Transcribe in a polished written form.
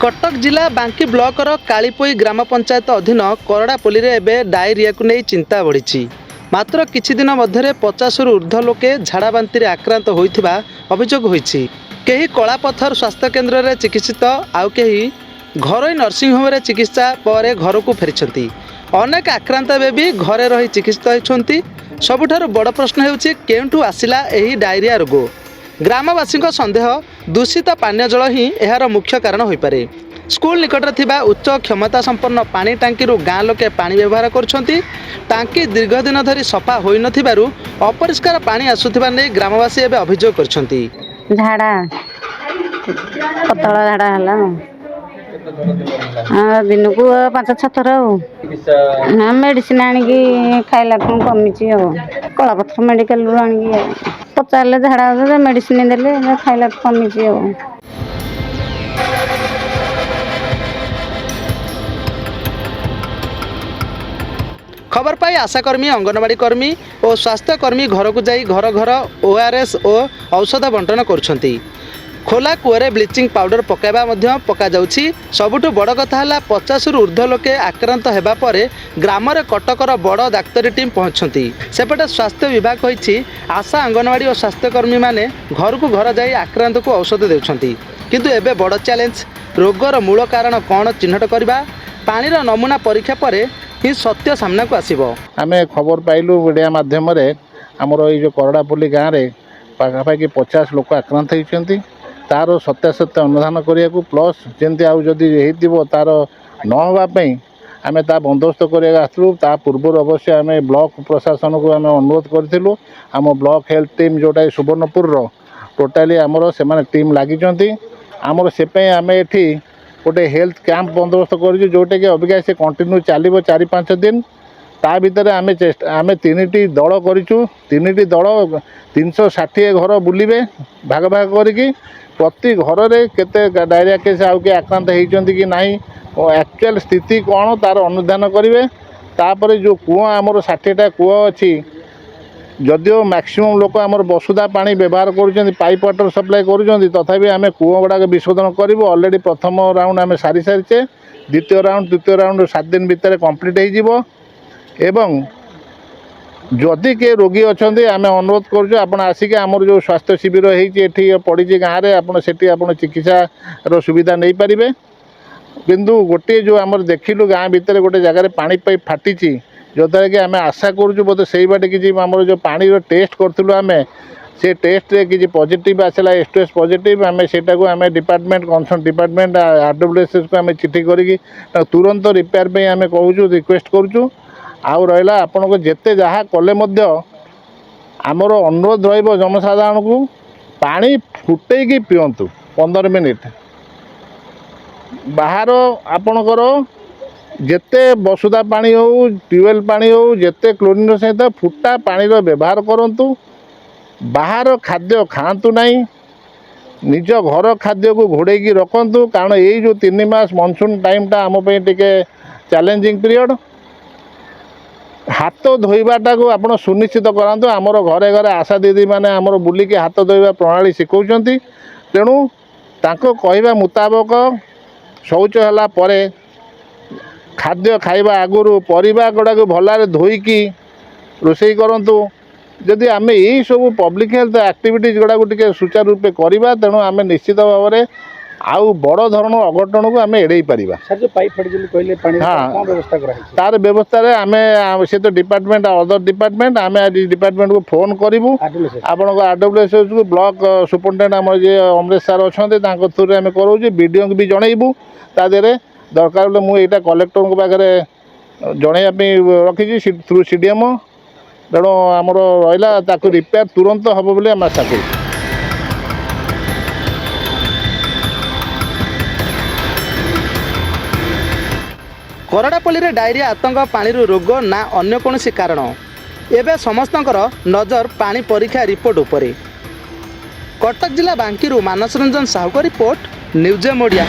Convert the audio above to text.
कटक जिला बांकी ब्लॉकर कालीपोई ग्राम पंचायत अधीन करड़ापल्ली एवं डायरिया को नहीं चिंता बढ़ी। मात्र किछि दिन मध्य 50 रु ऊर्ध्व लोके झाड़ा बांति आक्रांत होइथिबा अभियोग होइछि। केही कलापथर स्वास्थ्य केन्द्र में चिकित्सित आउ केही घरोई नर्सिंग होम रे चिकित्सा पर घर को फेरी। अनेक आक्रांत एवं भी घरे रही चिकित्सित होइछन्ति। सबुठारु बड़ प्रश्न हेउछि केउठु आसिला एही डायरिया रोग। ग्रामवासी सन्देह दूषित पानीय जल ही यार मुख्य कारण हो पारे। स्कूल निकटରେ थिबा उच्च क्षमता संपन्न पानी टांकी गाँ लोके पानी व्यवहार करुछन्ति। टांकी दीर्घ दिन धरी सफा होई नथिबारु अपरिष्कार पानी आसुथिबा नै ग्रामवासी एबे अभियोग करछन्ति। झाड़ा पतला झाड़ा हला दिन को 5-6 थर मेडिसिन आनिकी खाइला कमी कलापथर मेडिकल आनिकी पचारे झाड़ा मेडिसिन देले खाइला कमी। खबर पाई आशाकर्मी अंगनवाड़ी कर्मी और स्वास्थ्यकर्मी घर को जाई घर घर ORS और औषध बंटन करुछन्ति। खोला कूअरे ब्लीचिंग पाउडर पकाइबा पका जाउछि। सबुठु बड़ कथा है 50 रु ऊर्ध्व लोके आक्रांत हेबा परे ग्राम रे कटकर बड़ डाक्तरी टीम पहुंचती। सेपटे स्वास्थ्य विभाग होइछि आशा अंगनवाड़ी और स्वास्थ्यकर्मी माने घर को घर जाई आक्रांत को औषध देउछन्ति। किंतु एबे बड़ चैलेंज रोगर मूल कारण कौन चिन्हट करबा। पानीर नमूना परीक्षा पर ही सत्य सामना को आसीबो। आमे खबर पाइलु मीडिया माध्यम रे हमर ए जो करड़ापल्ली गाँव रे पाखापाखि 50 लोक आक्रांत होइछन्ति। तार सत्यासत्य अनुधान करिया को प्लस जेंति आउ जदि हेतिबो तार न होबा पई आमे ता बंदोबस्त करिया आसलु। ता पूर्व अवश्य आमे ब्लॉक प्रशासन को आमे अनुरोध करथिलु। आम ब्लॉक हेल्थ टीम जोटा सुवर्णपुर रो टोटाली आमर से माने टीम लागिचन्ति। आमर से पई आमे एठी गोटे हेल्थ कैंप बंदोबस्त कर जोटा कि अबिका से कंटिन्यू चलो 4-5 दिन। ता भितर आमे 3टी दल करूँ। 3टी दल 360 घर बुलिबे भाग भाग करके प्रति घर में केते डायरिया केस आउ के आक्रांत होती कि नहीं एक्चुअल स्थिति कौन तार अनुधान करेंगे। तापर जो कूआ आमर 60टा कूआ अच्छी जदिओ मैक्सिमम लोक आमर वसुधा पानी व्यवहार कर पाइप वाटर सप्लाई कर तथापि आम कूआ गुड़ाक विशोधन करूँ। ऑलरेडी प्रथम राउंड आम सारी सारीचे द्वितीय राउंड 7 दिन भितर कंप्लीट हो। जदि के रोगी अच्छा आम अनुरोध करुँ आप आसिक आमर जो स्वास्थ्य शिविर होती पड़ी गाँव में आपड़ से चिकित्सार सुविधा नहीं पारे। किंतु गोटे जो आमर देखिलु गाँव भितर गोटे जगार पानी पाइप फाटी जद्वारा कि आम आशा करूँ बोधे से बाटे कि आम जो पानी टेस्ट करूँ आम से टेस्ट किसी पॉजिटिव आसला S2S पॉजिटिव आम से डिपार्टमेंट कंसर्न डिपार्टमेंट RWSS को आम चिठी करी तुरंत रिपेयर पे आम कहूँ रिक्वेस्ट करूँ। आउ रहा आपण को जिते जहाँ कले आमर अनुरोध जनसाधारण को पानी फुटे पिंतु 15 मिनिट बाहर आपणकर जेते वसुधा पानी हो ट्यूबवेल पानी हो जेते क्लोरीन सहित फुटा पानी व्यवहार करूँ। बाहर खाद्य खातु नहीं निज घर खाद्य को घोड़े रखु। कारण यही जो 3 मास मनसून टाइमटा आम टे चैलेंजिंग पीरियड। हाथ धोईबाटा को आप सुनिश्चित करातु। आमर घरे घरे आशा दीदी मैंने आमर बुलिकी हाथ धोइबा प्रणाली शिखौछन्ति। तेणु तांको कहवा मुताबक शौच होला परे खाद्य खाइबा आगुरु परिबा गुड़ाक भलारे धोईकी रोषेई करंतु। जदि आम यही सब पब्लिक हेल्थ एक्टिविटीज गुड़ाक टिके सुचारू रूपे करवा तेणु आम निश्चित भाव में आउ बड़ धरण अघटन को आम एड़े पारिबा। हाँ तार व्यवस्था आम से तो डिपार्टमेंट अदर डिपार्टमेंट आम डिपार्टमेंट को फोन करूँ। आपण RWSS को ब्लॉक सुपरिटेडेंट आम जे अमरेश सार अच्छा थ्रू आम करूँ। BDO को भी जनइबू ता देहरे दरकार बोले मुझे कलेक्टर को पाखे जनवाई रखी थ्रू CDM। तेणु आमर रहा रिपेयर तुरंत हम बोली आम आशा करूँ। करड़ापल्ली रे डायरिया आतंक पानी रोग ना अन्य कौन कारण एवं समस्तंकर नजर पानी परीक्षा रिपोर्ट उपरे। कटक जिला बांकी मानस रंजन साहू का रिपोर्ट न्यूज मोडिया।